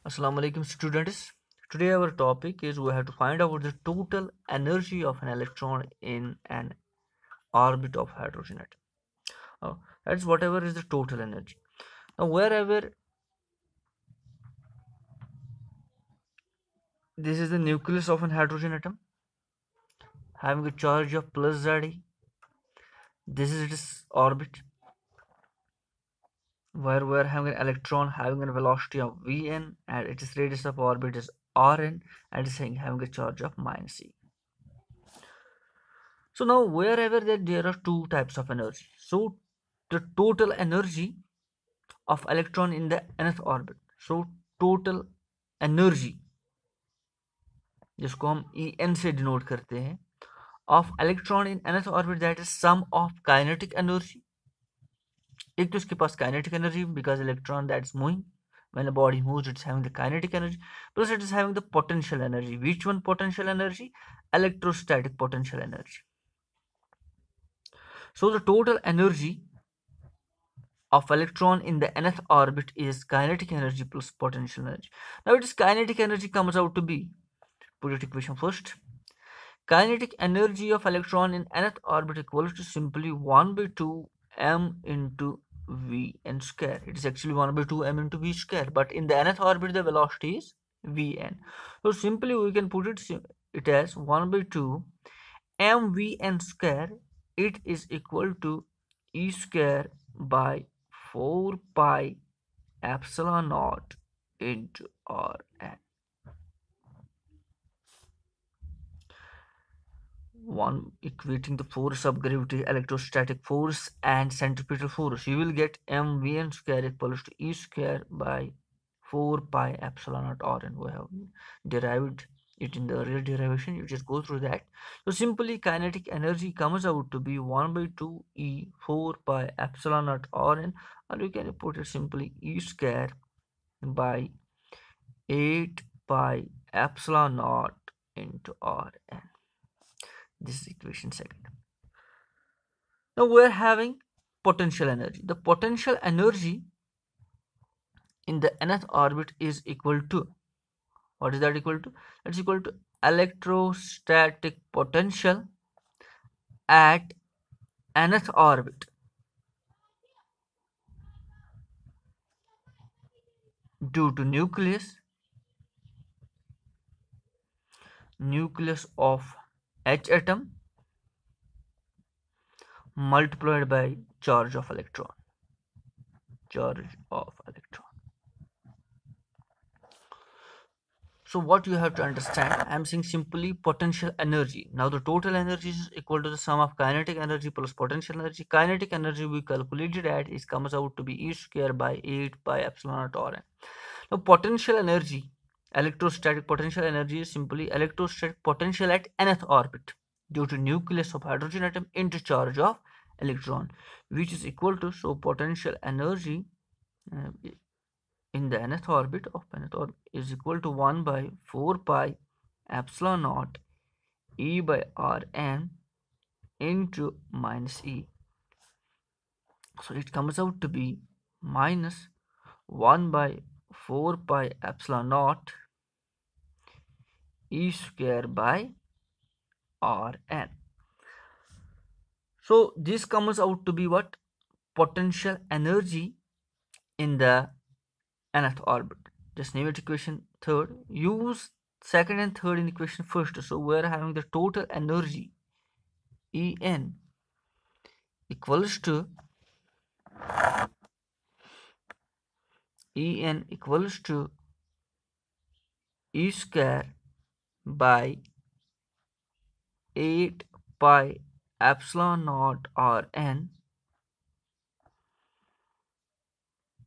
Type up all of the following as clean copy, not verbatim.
Assalamu alaikum students. Today our topic is we have to find out the total energy of an electron in an orbit of hydrogen atom. That's whatever is the total energy. Now wherever this is the nucleus of an hydrogen atom having a charge of plus Za, this is its orbit where we are having an electron having a velocity of Vn and its radius of orbit is Rn and is having a charge of minus e. So now wherever that there are two types of energy. So the total energy of electron in the nth orbit. So total energy जिसको हम En से denote करते हैं of electron in nth orbit, that is sum of kinetic energy. एक तो इसके पास kinetic energy because electron that's moving. When a body moves, it's having the kinetic energy. Plus it is having the potential energy. Which one potential energy? Electrostatic potential energy. So the total energy of electron in the nth orbit is kinetic energy plus potential energy. Now its kinetic energy comes out to be, put it equation first. Kinetic energy of electron in nth orbit equals to simply 1 by 2 m into Vn square. It is actually 1 by 2 m into V square, but in the nth orbit the velocity is Vn. So simply we can put it as 1 by 2 mvn square. It is equal to E square by 4 pi epsilon naught into Rn. One equating the force of gravity, electrostatic force and centripetal force, you will get mvn square equals to E square by 4 pi epsilon naught Rn. We have derived it in the earlier derivation. You just go through that. So simply kinetic energy comes out to be 1 by 2 E 4 pi epsilon naught Rn, or you can put it simply E square by 8 pi epsilon naught into Rn. This is equation second. Now we are having potential energy. The potential energy in the nth orbit is equal to, what is that equal to? That's equal to electrostatic potential at nth orbit due to nucleus of H atom multiplied by charge of electron. So what you have to understand, I am saying simply potential energy. Now the total energy is equal to the sum of kinetic energy plus potential energy. Kinetic energy we calculated at is comes out to be E square by 8 pi epsilon naught Rn. Now potential energy, electrostatic potential energy is simply electrostatic potential at nth orbit due to nucleus of hydrogen atom into charge of electron, which is equal to, so potential energy in the nth orbit of is equal to 1 by 4 pi epsilon naught E by Rn into minus E. So it comes out to be minus 1 by 4 pi epsilon naught E square by Rn. So this comes out to be what? Potential energy in the nth orbit. Just name it equation third. Use second and third in equation first. So we are having the total energy En equals to E square by 8 pi epsilon naught Rn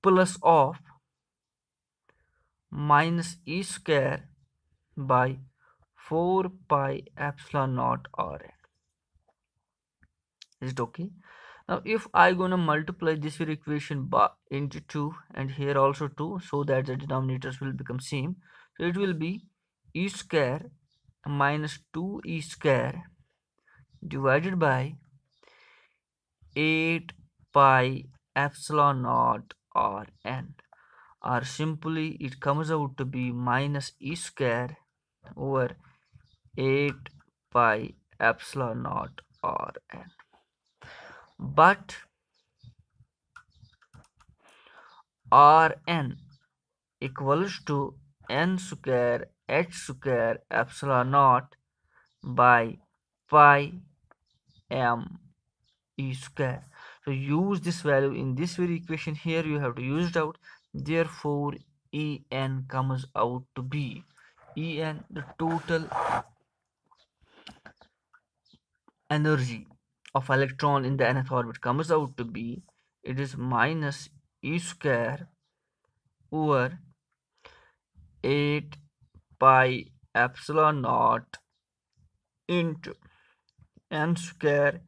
plus of minus E square by 4 pi epsilon naught Rn. Is it okay? Now if I gonna multiply this equation by into 2 and here also 2, so that the denominators will become same, so it will be E square minus 2E square divided by 8 pi epsilon naught Rn. or simply it comes out to be minus E square over 8 pi epsilon naught Rn. But Rn equals to n square h square epsilon naught by pi m e square. So use this value in this very equation here. You have to use it out. Therefore, En comes out to be En, the total energy of electron in the nth orbit comes out to be, it is minus E square over 8 pi epsilon naught into n square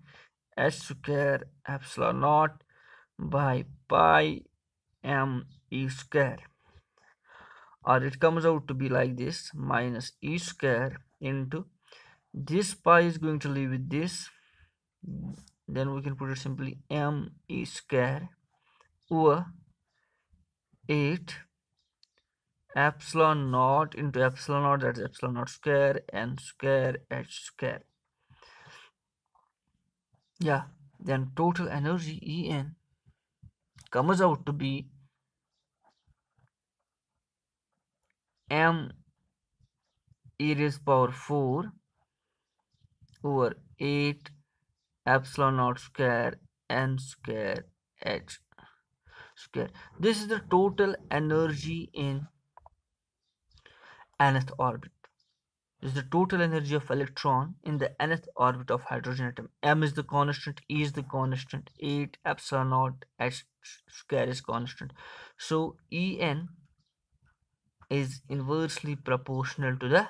h square epsilon naught by pi m e square, or it comes out to be like this, minus E square into this pi is going to leave with this, then we can put it simply m e square over 8 epsilon naught into epsilon naught, that's epsilon naught square n square h square. Yeah, then total energy En comes out to be m e raised power 4 over 8 epsilon naught square n square h square. This is the total energy in nth orbit. This is the total energy of electron in the nth orbit of hydrogen atom. M is the constant, E is the constant, 8 epsilon naught h square is constant. So En is inversely proportional to the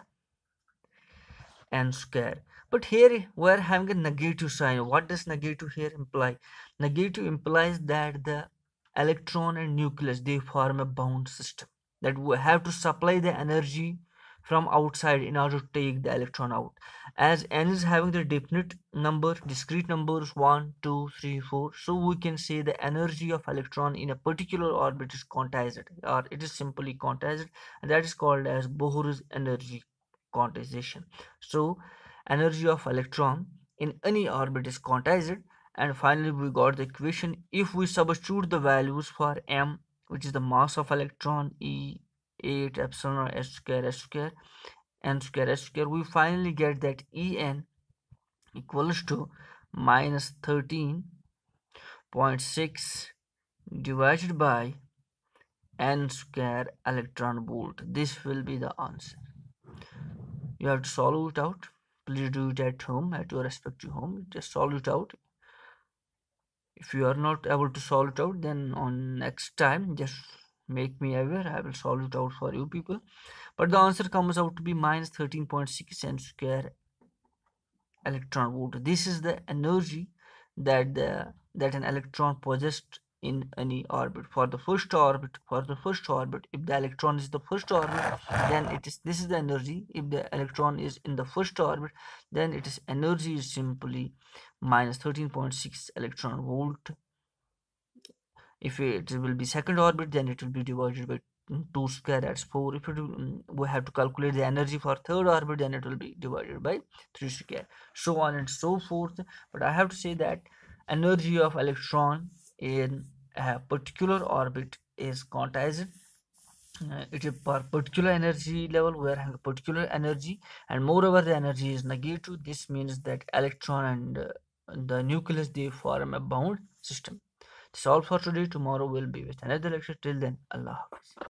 n square. But here we are having a negative sign. What does negative here imply? Negative implies that the electron and nucleus, they form a bound system, that we have to supply the energy from outside in order to take the electron out. As n is having the definite number, discrete numbers 1 2 3 4, so we can say the energy of electron in a particular orbit is quantized, or it is simply quantized, and that is called as Bohr's energy quantization. So energy of electron in any orbit is quantized. And finally we got the equation. If we substitute the values for m, which is the mass of electron, E 8 epsilon h square h square n square h square, we finally get that En equals to minus 13.6 divided by n square electron volt. This will be the answer. You have to solve it out. Please do it at home, at your respective home. Just solve it out. If you are not able to solve it out, then on next time just make me aware. I will solve it out for you people. But the answer comes out to be minus 13.6 n square electron volt. This is the energy that an electron possessed in any orbit. For the first orbit, if the electron is the first orbit, then this is the energy. If the electron is in the first orbit, then its energy is simply minus 13.6 electron volt. If it will be second orbit, then it will be divided by 2 square, that's 4. If we have to calculate the energy for third orbit, then it will be divided by 3 square, so on and so forth. But I have to say that energy of electron in a particular orbit is quantized. It is per particular energy level, we are having a particular energy, and moreover the energy is negative. This means that electron and the nucleus, they form a bound system. That's all for today. Tomorrow will be with another lecture. Till then, Allah Hafiz.